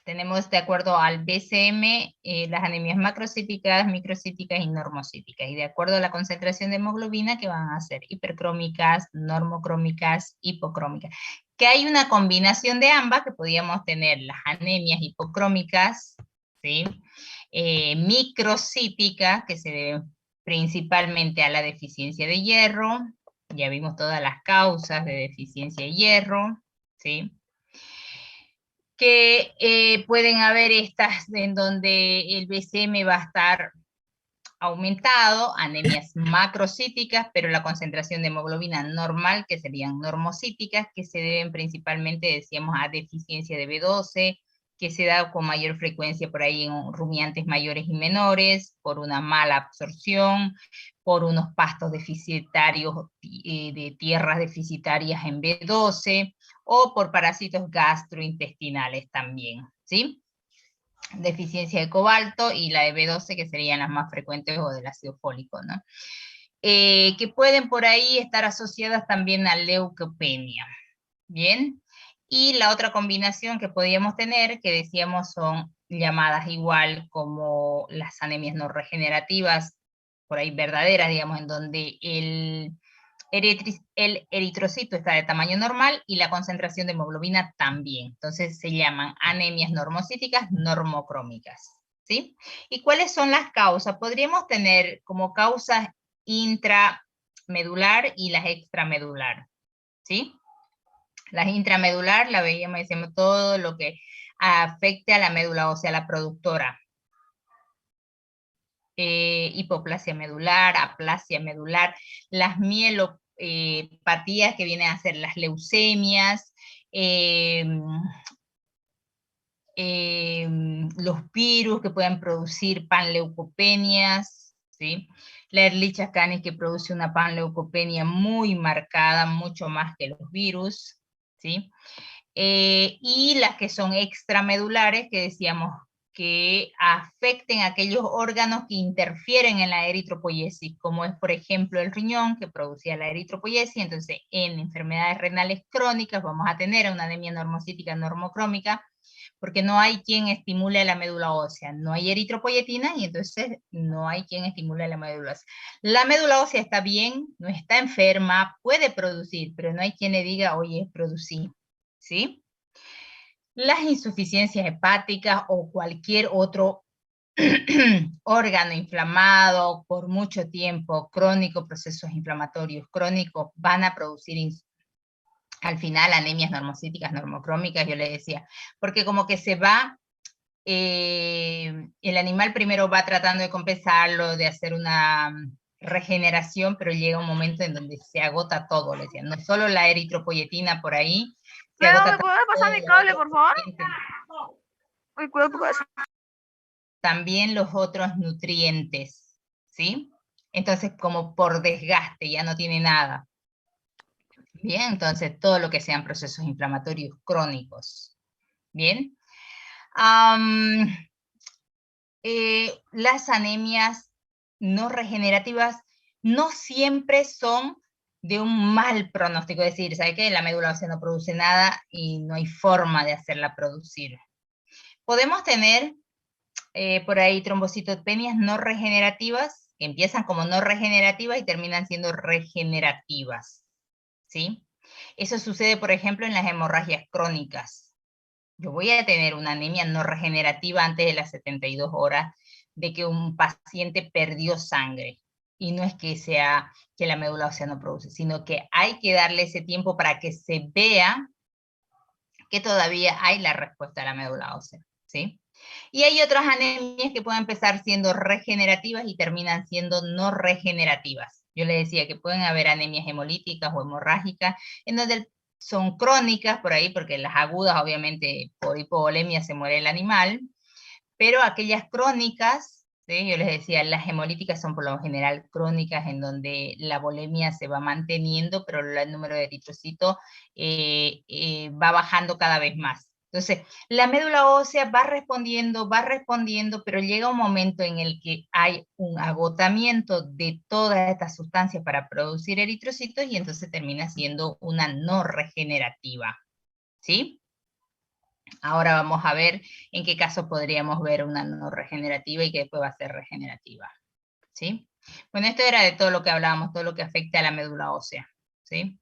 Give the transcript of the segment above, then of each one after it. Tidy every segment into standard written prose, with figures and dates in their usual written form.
tenemos de acuerdo al BCM las anemias macrocíticas, microcíticas y normocíticas. Y de acuerdo a la concentración de hemoglobina, que van a ser hipercrómicas, normocrómicas, hipocrómicas. Que hay una combinación de ambas, que podíamos tener las anemias hipocrómicas, ¿sí? Microcíticas, que se deben principalmente a la deficiencia de hierro. Ya vimos todas las causas de deficiencia de hierro, ¿sí? Que pueden haber estas en donde el BCM va a estar aumentado, anemias macrocíticas, pero la concentración de hemoglobina normal, que serían normocíticas, que se deben principalmente, decíamos, a deficiencia de B12, que se da con mayor frecuencia por ahí en rumiantes mayores y menores, por una mala absorción, por unos pastos deficitarios de tierras deficitarias en B12, o por parásitos gastrointestinales también, ¿sí? Deficiencia de cobalto y la de B12, que serían las más frecuentes, o del ácido fólico, ¿no? Que pueden por ahí estar asociadas también a leucopenia, ¿bien? Y la otra combinación que podíamos tener, que decíamos son llamadas igual como las anemias no regenerativas, por ahí verdaderas, digamos, en donde el eritrocito está de tamaño normal y la concentración de hemoglobina también. Entonces se llaman anemias normocíticas normocrómicas, ¿sí? ¿Y cuáles son las causas? Podríamos tener como causas intramedular y las extramedular, ¿sí? Las intramedular, la veíamos, decíamos, todo lo que afecte a la médula ósea, la productora. Hipoplasia medular, aplasia medular, las mielopatías que vienen a ser las leucemias, los virus que pueden producir panleucopenias, ¿sí? La Ehrlichia canis, que produce una panleucopenia muy marcada, mucho más que los virus, ¿sí? Y las que son extramedulares, que decíamos que afecten a aquellos órganos que interfieren en la eritropoiesis, como es, por ejemplo, el riñón, que producía la eritropoiesis. Entonces, en enfermedades renales crónicas vamos a tener una anemia normocítica normocrómica, porque no hay quien estimule la médula ósea, no hay eritropoyetina, y entonces no hay quien estimule la médula ósea. La médula ósea está bien, no está enferma, puede producir, pero no hay quien le diga, oye, producí, ¿sí? Las insuficiencias hepáticas o cualquier otro órgano inflamado por mucho tiempo, crónico, procesos inflamatorios crónicos, van a producir al final anemias normocíticas, normocrómicas, yo le decía, porque como que se va, el animal primero va tratando de compensarlo, de hacer una regeneración, pero llega un momento en donde se agota todo, le decía, no solo la eritropoyetina por ahí, se Luego, agota ¿me puedes pasar mi cable, por favor? Uy, cuidado con eso. También los otros nutrientes, ¿sí? Entonces, como por desgaste, ya no tiene nada. Bien, entonces todo lo que sean procesos inflamatorios crónicos. Bien. Las anemias no regenerativas no siempre son de un mal pronóstico, es decir, ¿sabe qué? La médula ósea no produce nada y no hay forma de hacerla producir. Podemos tener por ahí trombocitopenias no regenerativas, que empiezan como no regenerativas y terminan siendo regenerativas, ¿sí? Eso sucede, por ejemplo, en las hemorragias crónicas. Yo voy a tener una anemia no regenerativa antes de las 72 horas de que un paciente perdió sangre. Y no es que sea que la médula ósea no produce, sino que hay que darle ese tiempo para que se vea que todavía hay la respuesta a la médula ósea, ¿sí? Y hay otras anemias que pueden empezar siendo regenerativas y terminan siendo no regenerativas. Yo les decía que pueden haber anemias hemolíticas o hemorrágicas, en donde son crónicas por ahí, porque las agudas, obviamente, por hipovolemia se muere el animal, pero aquellas crónicas, ¿sí? Yo les decía, las hemolíticas son por lo general crónicas, en donde la volemia se va manteniendo, pero el número de eritrocitos va bajando cada vez más. Entonces, la médula ósea va respondiendo, pero llega un momento en el que hay un agotamiento de todas estas sustancias para producir eritrocitos, y entonces termina siendo una no regenerativa, ¿sí? Ahora vamos a ver en qué caso podríamos ver una no regenerativa y que después va a ser regenerativa, ¿sí? Bueno, esto era de todo lo que hablábamos, todo lo que afecta a la médula ósea, ¿sí?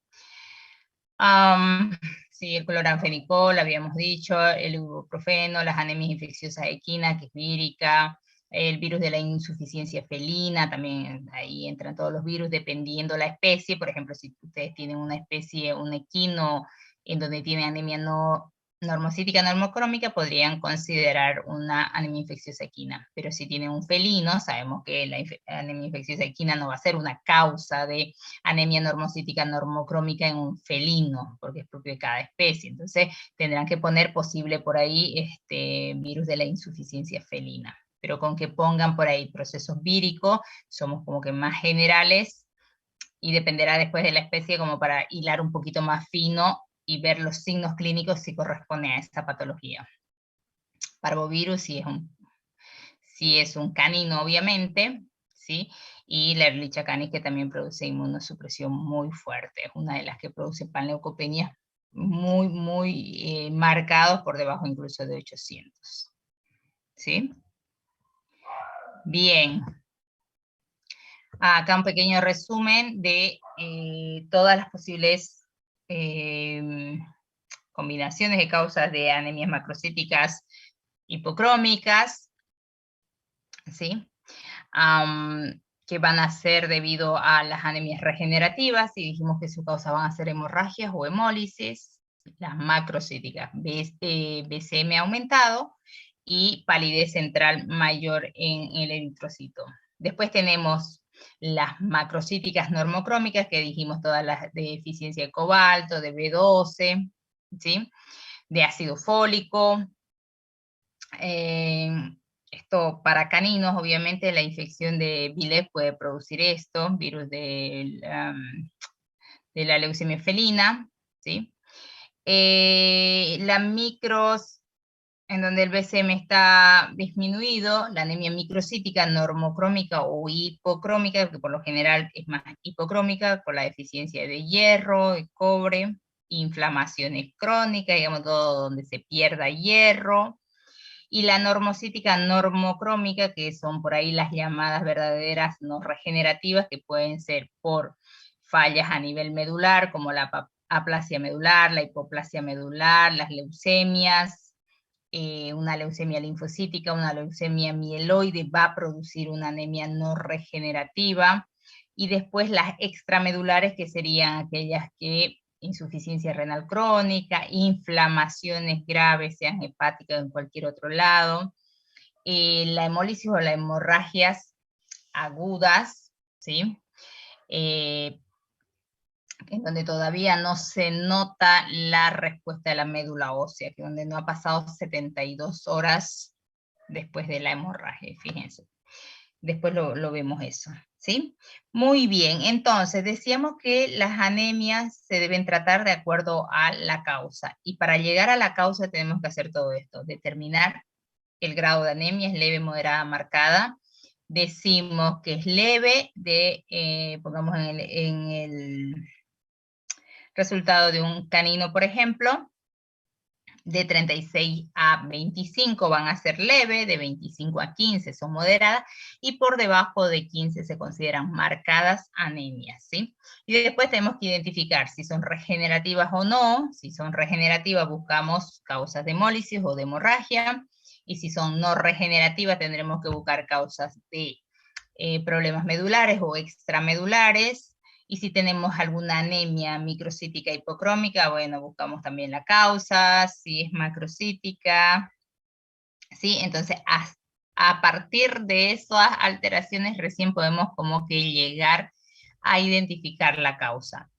Sí, el cloranfenicol, habíamos dicho, el ibuprofeno, las anemias infecciosas equinas, que es vírica, el virus de la insuficiencia felina, también ahí entran todos los virus dependiendo la especie. Por ejemplo, si ustedes tienen una especie, un equino, en donde tiene anemia no normocítica, normocrómica, podrían considerar una anemia infecciosa equina. Pero si tienen un felino, sabemos que la anemia infecciosa equina no va a ser una causa de anemia normocítica, normocrómica en un felino, porque es propio de cada especie. Entonces, tendrán que poner posible por ahí virus de la insuficiencia felina. Pero con que pongan por ahí procesos víricos, somos como que más generales y dependerá después de la especie como para hilar un poquito más fino y ver los signos clínicos si corresponde a esta patología. Parvovirus sí es un canino, obviamente, ¿sí? Y la Ehrlichia canis, que también produce inmunosupresión muy fuerte, es una de las que produce panleucopenias muy marcados, por debajo incluso de 800. ¿Sí? Bien. Acá un pequeño resumen de todas las posibles combinaciones de causas de anemias macrocíticas hipocrómicas, ¿sí? Que van a ser debido a las anemias regenerativas, y dijimos que su causa van a ser hemorragias o hemólisis, las macrocíticas, BCM aumentado y palidez central mayor en el eritrocito. Después tenemos las macrocíticas normocrómicas, que dijimos todas las de deficiencia de cobalto, de B12, ¿sí? De ácido fólico. Esto para caninos, obviamente la infección de BILEF puede producir esto, virus de la leucemia felina, ¿sí? La micros, en donde el BCM está disminuido, la anemia microcítica normocrómica o hipocrómica, que por lo general es más hipocrómica, por la deficiencia de hierro, de cobre, inflamaciones crónicas, digamos, todo donde se pierda hierro, y la normocítica normocrómica, que son por ahí las llamadas verdaderas no regenerativas, que pueden ser por fallas a nivel medular, como la aplasia medular, la hipoplasia medular, las leucemias, una leucemia linfocítica, una leucemia mieloide va a producir una anemia no regenerativa, y después las extramedulares, que serían aquellas que insuficiencia renal crónica, inflamaciones graves, sean hepáticas o en cualquier otro lado, la hemólisis o las hemorragias agudas, ¿sí? En donde todavía no se nota la respuesta de la médula ósea, que donde no ha pasado 72 horas después de la hemorragia, fíjense. Después lo vemos eso, ¿sí? Muy bien, entonces decíamos que las anemias se deben tratar de acuerdo a la causa, y para llegar a la causa tenemos que hacer todo esto, determinar el grado de anemia, es leve, moderada, marcada. Decimos que es leve, pongamos en el resultado de un canino, por ejemplo, de 36 a 25 van a ser leve, de 25 a 15 son moderadas, y por debajo de 15 se consideran marcadas anemias, ¿sí? Y después tenemos que identificar si son regenerativas o no. Si son regenerativas, buscamos causas de hemólisis o de hemorragia, y si son no regenerativas, tendremos que buscar causas de problemas medulares o extramedulares. Y si tenemos alguna anemia microcítica hipocrómica, bueno, buscamos también la causa, si es macrocítica, ¿sí? Entonces, a partir de esas alteraciones recién podemos como que llegar a identificar la causa.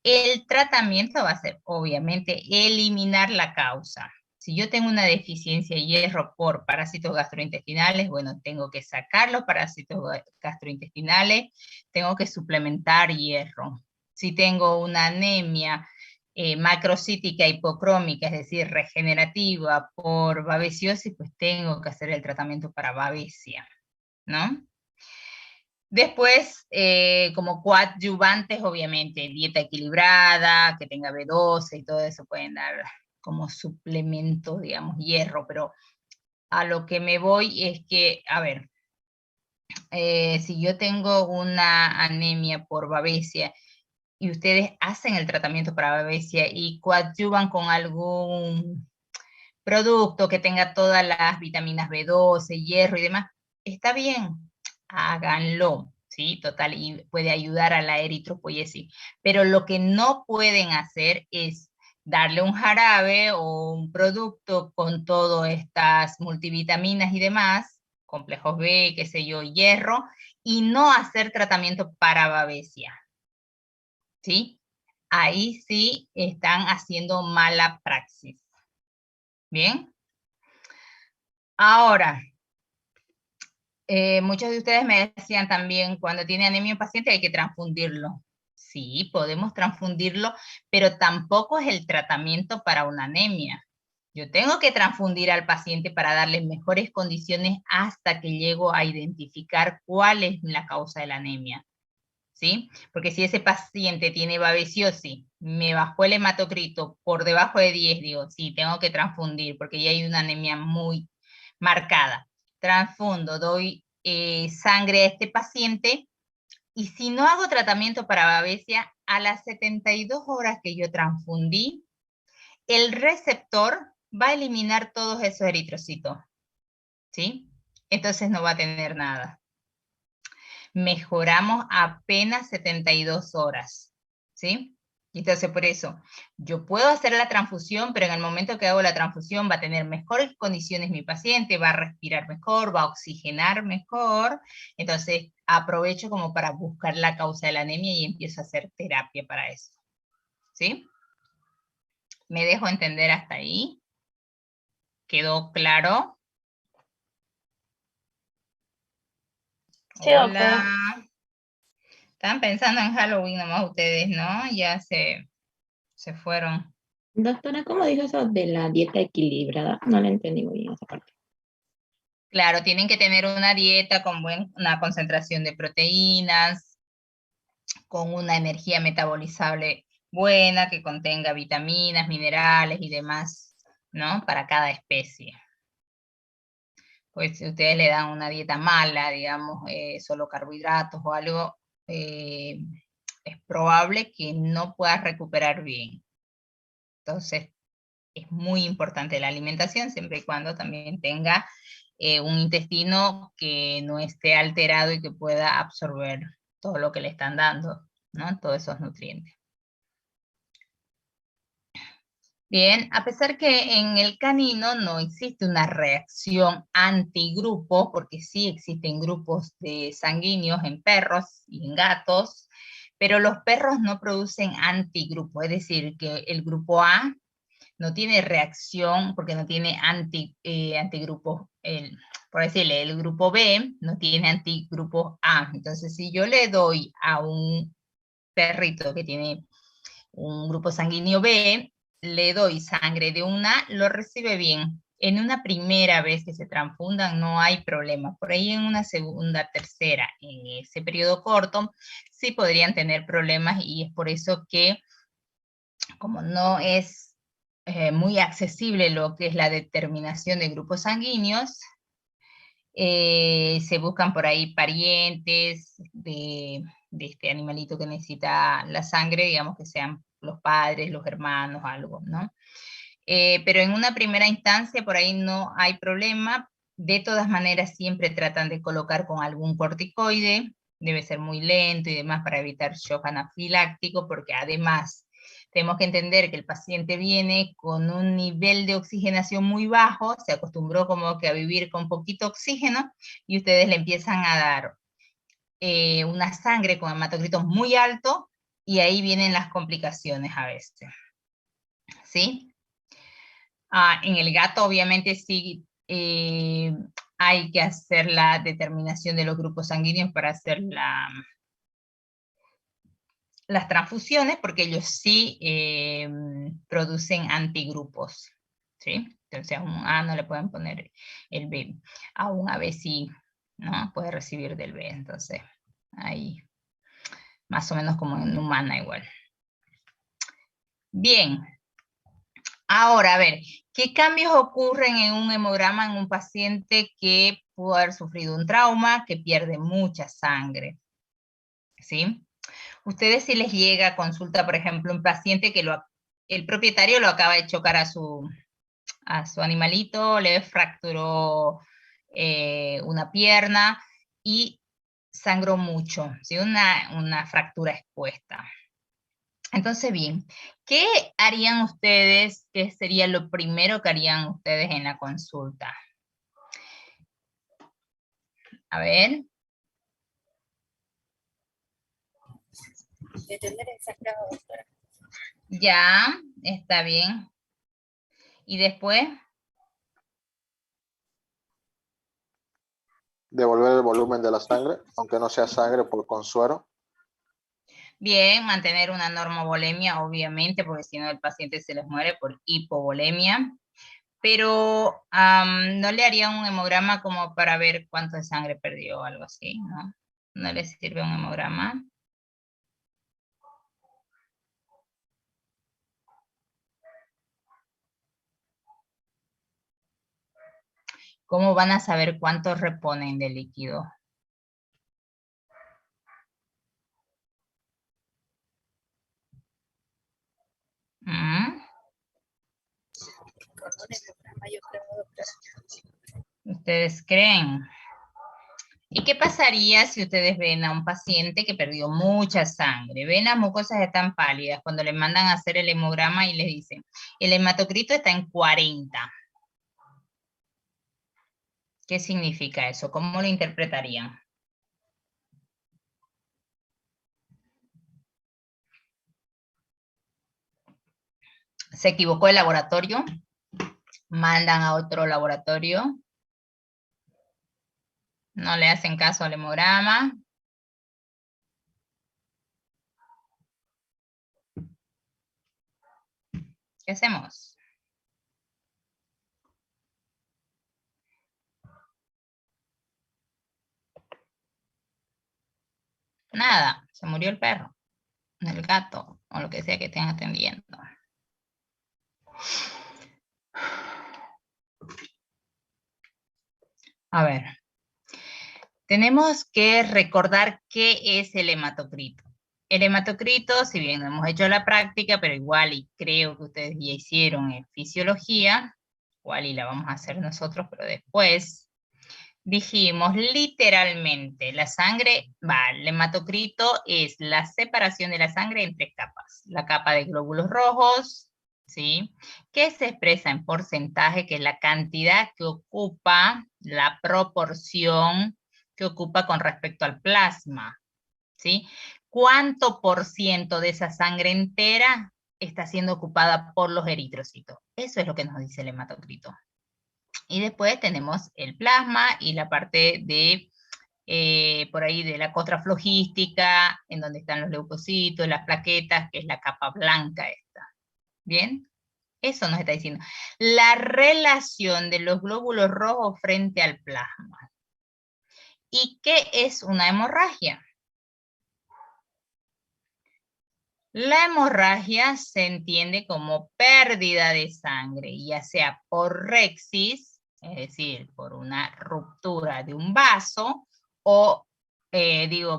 El tratamiento va a ser, obviamente, eliminar la causa. Si yo tengo una deficiencia de hierro por parásitos gastrointestinales, bueno, tengo que sacar los parásitos gastrointestinales, tengo que suplementar hierro. Si tengo una anemia macrocítica hipocrómica, es decir, regenerativa por babesiosis, pues tengo que hacer el tratamiento para babesia, ¿no? Después, como coadyuvantes, obviamente, dieta equilibrada, que tenga B12 y todo eso pueden dar como suplemento, digamos, hierro, pero a lo que me voy es que, a ver, si yo tengo una anemia por babesia y ustedes hacen el tratamiento para babesia y coadyuvan con algún producto que tenga todas las vitaminas B12, hierro y demás, está bien, háganlo, ¿sí? Total, y puede ayudar a la eritropoyesis. Pero lo que no pueden hacer es darle un jarabe o un producto con todas estas multivitaminas y demás, complejos B, qué sé yo, hierro, y no hacer tratamiento para babesia, ¿sí? Ahí sí están haciendo mala praxis. ¿Bien? Ahora, muchos de ustedes me decían también, cuando tiene anemia un paciente hay que transfundirlo. Sí, podemos transfundirlo, pero tampoco es el tratamiento para una anemia. Yo tengo que transfundir al paciente para darle mejores condiciones hasta que llego a identificar cuál es la causa de la anemia. ¿Sí? Porque si ese paciente tiene babesiosis, me bajó el hematocrito por debajo de 10, digo, sí, tengo que transfundir porque ya hay una anemia muy marcada. Transfundo, doy sangre a este paciente y si no hago tratamiento para babesia, a las 72 horas que yo transfundí, el receptor va a eliminar todos esos eritrocitos, ¿sí? Entonces no va a tener nada. Mejoramos apenas 72 horas, ¿sí? Entonces, por eso, yo puedo hacer la transfusión, pero en el momento que hago la transfusión va a tener mejores condiciones mi paciente, va a respirar mejor, va a oxigenar mejor, entonces aprovecho como para buscar la causa de la anemia y empiezo a hacer terapia para eso, ¿sí? ¿Me dejo entender hasta ahí? ¿Quedó claro? Sí, doctora. Hola. Están pensando en Halloween nomás ustedes, ¿no? Ya se fueron. Doctora, ¿cómo dijo eso de la dieta equilibrada? No la entendí muy bien esa parte. Claro, tienen que tener una dieta con una concentración de proteínas, con una energía metabolizable buena, que contenga vitaminas, minerales y demás, ¿no? Para cada especie. Pues si ustedes le dan una dieta mala, digamos, solo carbohidratos o algo, es probable que no puedas recuperar bien. Entonces, es muy importante la alimentación, siempre y cuando también tenga un intestino que no esté alterado y que pueda absorber todo lo que le están dando, ¿no? Todos esos nutrientes. Bien, a pesar que en el canino no existe una reacción antigrupo, porque sí existen grupos de sanguíneos en perros y en gatos, pero los perros no producen antigrupo, es decir, que el grupo A no tiene reacción porque no tiene antigrupos, por decirle, el grupo B no tiene antigrupos A. Entonces, si yo le doy a un perrito que tiene un grupo sanguíneo B, le doy sangre de un A, lo recibe bien. En una primera vez que se transfundan no hay problema. Por ahí en una segunda, tercera, en ese periodo corto, sí podrían tener problemas y es por eso que como no es muy accesible lo que es la determinación de grupos sanguíneos, se buscan por ahí parientes de este animalito que necesita la sangre, digamos que sean los padres, los hermanos, algo, ¿no? Pero en una primera instancia por ahí no hay problema. De todas maneras siempre tratan de colocar con algún corticoide, debe ser muy lento y demás para evitar shock anafiláctico, porque además tenemos que entender que el paciente viene con un nivel de oxigenación muy bajo, se acostumbró como que a vivir con poquito oxígeno y ustedes le empiezan a dar una sangre con hematocritos muy alto y ahí vienen las complicaciones a veces. ¿Sí? En el gato obviamente sí hay que hacer la determinación de los grupos sanguíneos para hacer las transfusiones, porque ellos sí producen antigrupos, ¿sí? Entonces a un A no le pueden poner el B, a un AB sí, ¿no? Puede recibir del B, entonces ahí más o menos como en humana igual. Bien, Ahora, a ver, ¿qué cambios ocurren en un hemograma en un paciente que pudo haber sufrido un trauma, que pierde mucha sangre? ¿Sí? Ustedes si les llega a consulta, por ejemplo, un paciente que el propietario lo acaba de chocar a su animalito, le fracturó una pierna y sangró mucho, ¿sí? Una fractura expuesta. Entonces, bien, ¿qué harían ustedes? ¿Qué sería lo primero que harían ustedes en la consulta? A ver. Detener el sangrado, doctora. Ya, está bien. ¿Y después? Devolver el volumen de la sangre, aunque no sea sangre con suero. Bien, mantener una normovolemia, obviamente, porque si no el paciente se les muere por hipovolemia. Pero no le haría un hemograma como para ver cuánto de sangre perdió o algo así, ¿no? No le sirve un hemograma. ¿Cómo van a saber cuánto reponen de líquido? ¿Mm? Con un hemograma, yo creo, doctora. ¿Ustedes creen? ¿Y qué pasaría si ustedes ven a un paciente que perdió mucha sangre? Ven las mucosas están pálidas cuando le mandan a hacer el hemograma y les dicen, el hematocrito está en 40. ¿Qué significa eso? ¿Cómo lo interpretarían? ¿Se equivocó el laboratorio? ¿Mandan a otro laboratorio? ¿No le hacen caso al hemograma? ¿Qué hacemos? Nada, se murió el perro, el gato, o lo que sea que estén atendiendo. A ver, tenemos que recordar qué es el hematocrito. El hematocrito, si bien no hemos hecho la práctica, pero igual y creo que ustedes ya hicieron en fisiología, igual y la vamos a hacer nosotros, pero después, dijimos literalmente, la sangre, el hematocrito es la separación de la sangre en 3 capas. La capa de glóbulos rojos, ¿sí? Que se expresa en porcentaje, que es la cantidad que ocupa, la proporción que ocupa con respecto al plasma, ¿sí? ¿Cuánto por ciento de esa sangre entera está siendo ocupada por los eritrocitos? Eso es lo que nos dice el hematocrito. Y después tenemos el plasma y la parte de, por ahí de la costra flogística, en donde están los leucocitos, las plaquetas, que es la capa blanca esta. ¿Bien? Eso nos está diciendo. La relación de los glóbulos rojos frente al plasma. ¿Y qué es una hemorragia? La hemorragia se entiende como pérdida de sangre, ya sea por rexis, es decir, por una ruptura de un vaso, o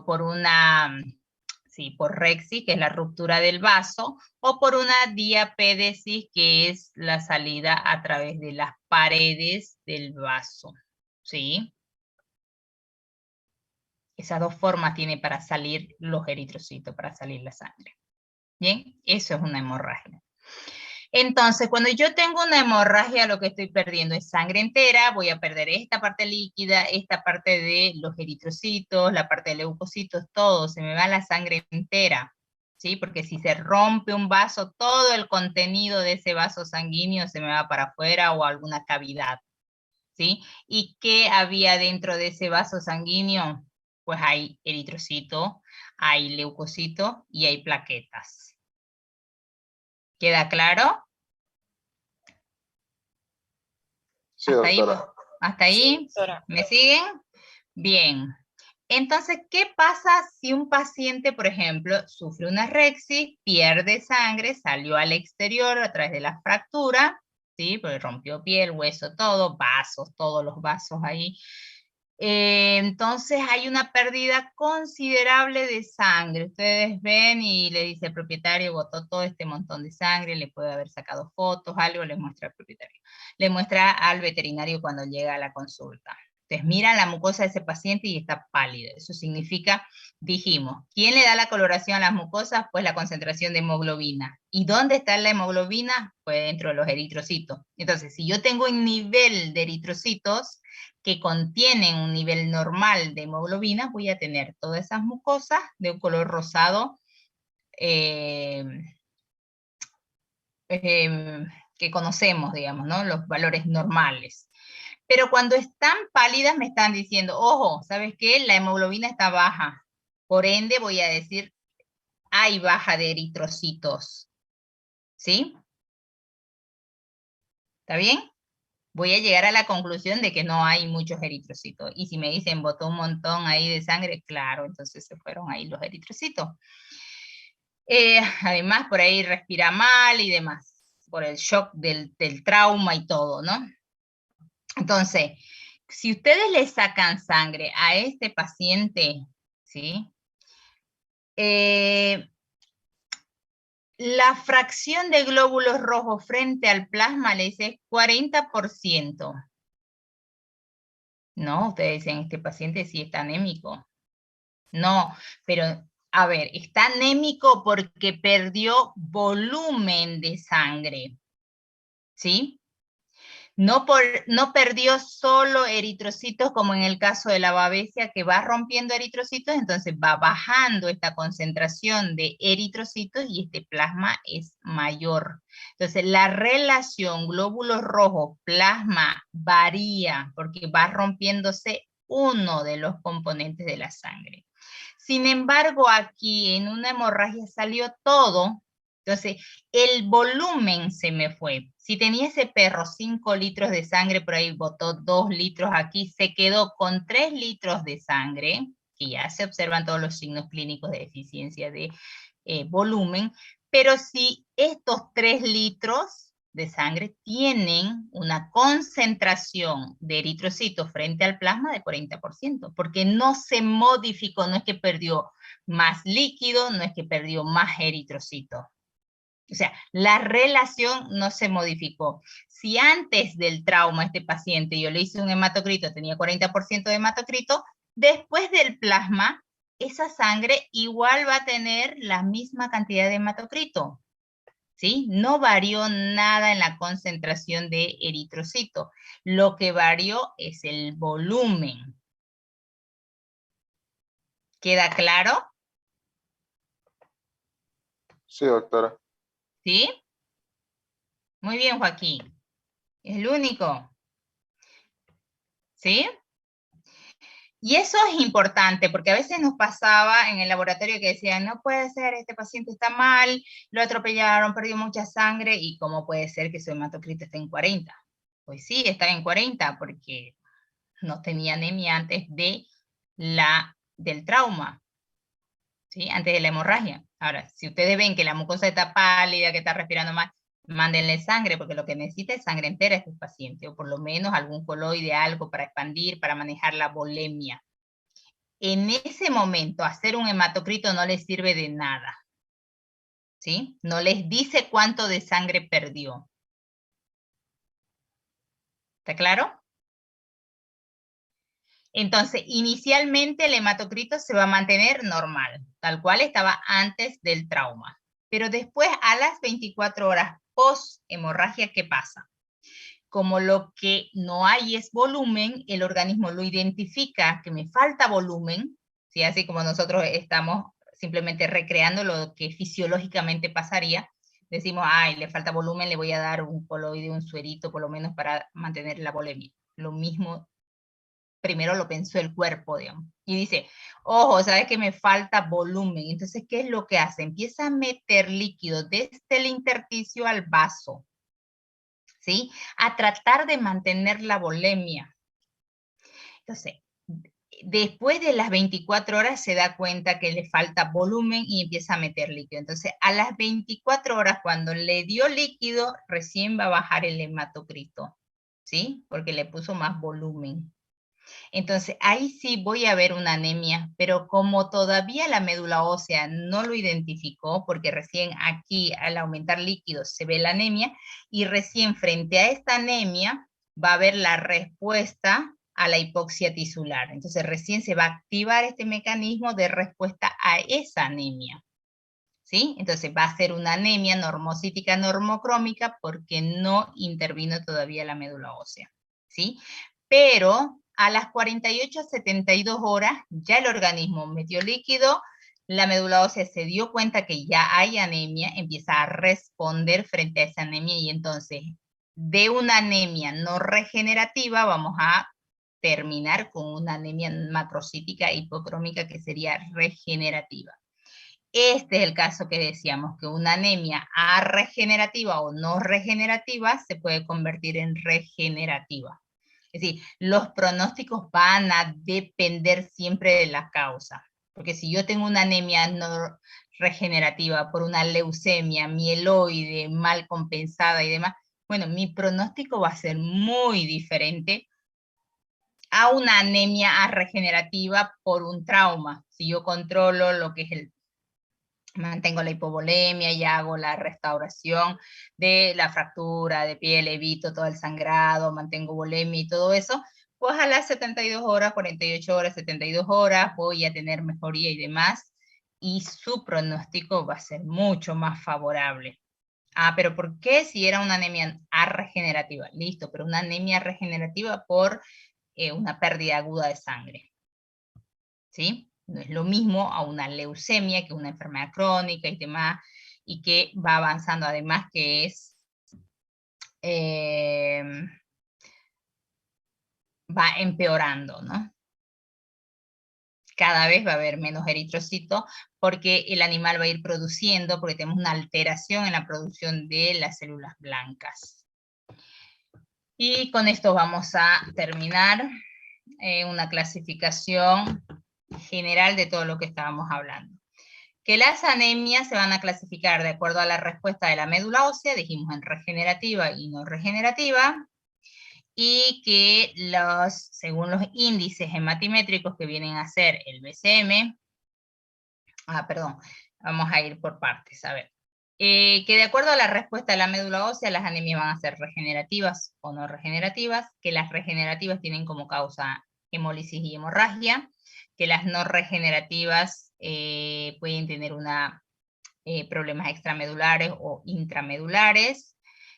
por por rexis, que es la ruptura del vaso, o por una diapédesis, que es la salida a través de las paredes del vaso, ¿sí? Esas 2 formas tiene para salir los eritrocitos, para salir la sangre. Bien, eso es una hemorragia. Entonces, cuando yo tengo una hemorragia, lo que estoy perdiendo es sangre entera, voy a perder esta parte líquida, esta parte de los eritrocitos, la parte de leucocitos, todo, se me va la sangre entera, ¿sí? Porque si se rompe un vaso, todo el contenido de ese vaso sanguíneo se me va para afuera o a alguna cavidad, ¿sí? ¿Y qué había dentro de ese vaso sanguíneo? Pues hay eritrocito, hay leucocito y hay plaquetas. ¿Queda claro? Sí, doctora. ¿Hasta ahí? Sí, doctora. ¿Me siguen? Bien. Entonces, ¿qué pasa si un paciente, por ejemplo, sufre una rexis, pierde sangre, salió al exterior a través de la fractura, ¿sí? Porque rompió piel, hueso, todo, vasos, todos los vasos ahí. Entonces hay una pérdida considerable de sangre. Ustedes ven y le dice el propietario, botó todo este montón de sangre, le puede haber sacado fotos, algo le muestra al propietario. Le muestra al veterinario cuando llega a la consulta. Entonces mira la mucosa de ese paciente y está pálido. Eso significa, dijimos, ¿quién le da la coloración a las mucosas? Pues la concentración de hemoglobina. ¿Y dónde está la hemoglobina? Pues dentro de los eritrocitos. Entonces, si yo tengo un nivel de eritrocitos que contienen un nivel normal de hemoglobina, voy a tener todas esas mucosas de un color rosado que conocemos, digamos, ¿no? Los valores normales. Pero cuando están pálidas me están diciendo, ojo, ¿sabes qué? La hemoglobina está baja. Por ende voy a decir, hay baja de eritrocitos. ¿Sí? ¿Está bien? Voy a llegar a la conclusión de que no hay muchos eritrocitos. Y si me dicen, botó un montón ahí de sangre, claro, entonces se fueron ahí los eritrocitos. Además, por ahí respira mal y demás, por el shock del trauma y todo, ¿no? Entonces, si ustedes le sacan sangre a este paciente, ¿sí? La fracción de glóbulos rojos frente al plasma le dice 40%. No, ustedes dicen, este paciente sí está anémico. No, pero a ver, está anémico porque perdió volumen de sangre, ¿sí? No perdió solo eritrocitos como en el caso de la babesia, que va rompiendo eritrocitos, entonces va bajando esta concentración de eritrocitos y este plasma es mayor. Entonces la relación glóbulos rojos plasma varía porque va rompiéndose uno de los componentes de la sangre. Sin embargo, aquí en una hemorragia salió todo. Entonces, el volumen se me fue. Si tenía ese perro 5 litros de sangre, por ahí botó 2 litros aquí, se quedó con 3 litros de sangre, que ya se observan todos los signos clínicos de deficiencia de volumen, pero si estos 3 litros de sangre tienen una concentración de eritrocitos frente al plasma de 40%, porque no se modificó, no es que perdió más líquido, no es que perdió más eritrocitos. O sea, la relación no se modificó. Si antes del trauma este paciente yo le hice un hematocrito, tenía 40% de hematocrito, después del plasma, esa sangre igual va a tener la misma cantidad de hematocrito. ¿Sí? No varió nada en la concentración de eritrocito. Lo que varió es el volumen. ¿Queda claro? Sí, doctora. ¿Sí? Muy bien, Joaquín. Es el único. ¿Sí? Y eso es importante, porque a veces nos pasaba en el laboratorio que decían, no puede ser, este paciente está mal, lo atropellaron, perdió mucha sangre, y ¿cómo puede ser que su hematocrito esté en 40? Pues sí, está en 40, porque no tenía anemia antes del trauma, ¿sí? Antes de la hemorragia. Ahora, si ustedes ven que la mucosa está pálida, que está respirando mal, mándenle sangre, porque lo que necesita es sangre entera este paciente, o por lo menos algún coloide, algo para expandir, para manejar la volemia. En ese momento, hacer un hematocrito no les sirve de nada, ¿sí? No les dice cuánto de sangre perdió. ¿Está claro? Entonces, inicialmente el hematocrito se va a mantener normal, tal cual estaba antes del trauma. Pero después, a las 24 horas post-hemorragia, ¿qué pasa? Como lo que no hay es volumen, el organismo lo identifica que me falta volumen, ¿sí? Así como nosotros estamos simplemente recreando lo que fisiológicamente pasaría, decimos, ay, le falta volumen, le voy a dar un coloide, un suerito, por lo menos para mantener la volemia. Lo mismo primero lo pensó el cuerpo, digamos, y dice, ojo, ¿sabes que me falta volumen? Entonces, ¿qué es lo que hace? Empieza a meter líquido desde el intersticio al vaso, ¿sí? A tratar de mantener la volemia. Entonces, después de las 24 horas se da cuenta que le falta volumen y empieza a meter líquido. Entonces, a las 24 horas, cuando le dio líquido, recién va a bajar el hematocrito, ¿sí? Porque le puso más volumen. Entonces, ahí sí voy a ver una anemia, pero como todavía la médula ósea no lo identificó, porque recién aquí, al aumentar líquidos, se ve la anemia, y recién frente a esta anemia va a haber la respuesta a la hipoxia tisular. Entonces, recién se va a activar este mecanismo de respuesta a esa anemia, ¿sí? Entonces, va a ser una anemia normocítica normocrómica porque no intervino todavía la médula ósea, ¿sí? Pero a las 48 a 72 horas ya el organismo metió líquido, la médula ósea se dio cuenta que ya hay anemia, empieza a responder frente a esa anemia y entonces de una anemia no regenerativa vamos a terminar con una anemia macrocítica hipocrómica que sería regenerativa. Este es el caso que decíamos, que una anemia arregenerativa o no regenerativa se puede convertir en regenerativa. Es decir, los pronósticos van a depender siempre de la causa. Porque si yo tengo una anemia no regenerativa por una leucemia mieloide mal compensada y demás, bueno, mi pronóstico va a ser muy diferente a una anemia regenerativa por un trauma. Si yo controlo lo que es mantengo la hipovolemia y hago la restauración de la fractura de piel, evito todo el sangrado, mantengo volemia y todo eso, pues a las 72 horas, 48 horas, 72 horas voy a tener mejoría y demás, y su pronóstico va a ser mucho más favorable. Ah, pero ¿por qué si era una anemia regenerativa? Listo, pero una anemia regenerativa por una pérdida aguda de sangre, ¿sí? No es lo mismo a una leucemia, que es una enfermedad crónica y demás, y que va avanzando, además que es, va empeorando, ¿no? Cada vez va a haber menos eritrocitos porque el animal va a ir produciendo, porque tenemos una alteración en la producción de las células blancas. Y con esto vamos a terminar una clasificación general de todo lo que estábamos hablando. Que las anemias se van a clasificar de acuerdo a la respuesta de la médula ósea, dijimos en regenerativa y no regenerativa, y que según los índices hematimétricos que vienen a ser el BCM, vamos a ir por partes, a ver. Que de acuerdo a la respuesta de la médula ósea, las anemias van a ser regenerativas o no regenerativas, que las regenerativas tienen como causa hemólisis y hemorragia, que las no regenerativas pueden tener problemas extramedulares o intramedulares.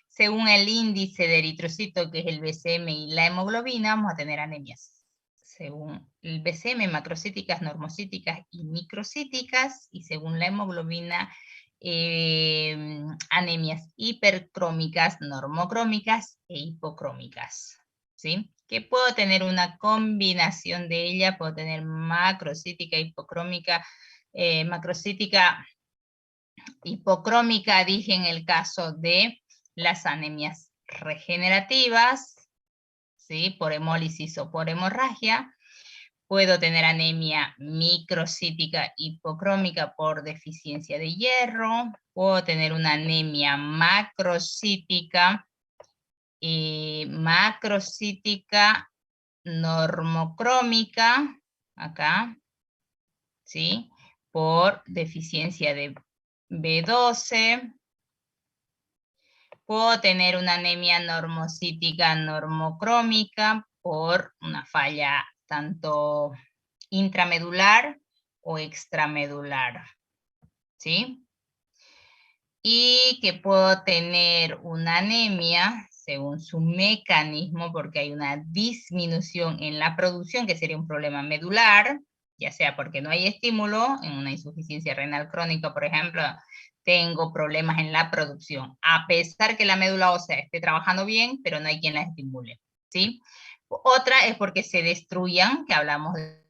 Según el índice de eritrocito, que es el BCM y la hemoglobina, vamos a tener anemias. Según el BCM, macrocíticas, normocíticas y microcíticas, y según la hemoglobina, anemias hipercrómicas, normocrómicas e hipocrómicas, ¿sí? Que puedo tener una combinación de ellas, puedo tener macrocítica, hipocrómica, macrocítica, hipocrómica, dije en el caso de las anemias regenerativas, ¿sí? Por hemólisis o por hemorragia. Puedo tener anemia microcítica hipocrómica por deficiencia de hierro. Puedo tener una anemia macrocítica normocrómica, acá, ¿sí? Por deficiencia de B12. Puedo tener una anemia normocítica normocrómica por una falla tanto intramedular o extramedular, ¿sí? Y que puedo tener una anemia según su mecanismo, porque hay una disminución en la producción, que sería un problema medular, ya sea porque no hay estímulo, en una insuficiencia renal crónica, por ejemplo, tengo problemas en la producción, a pesar que la médula ósea esté trabajando bien, pero no hay quien la estimule, ¿sí? Otra es porque se destruyan, que hablamos de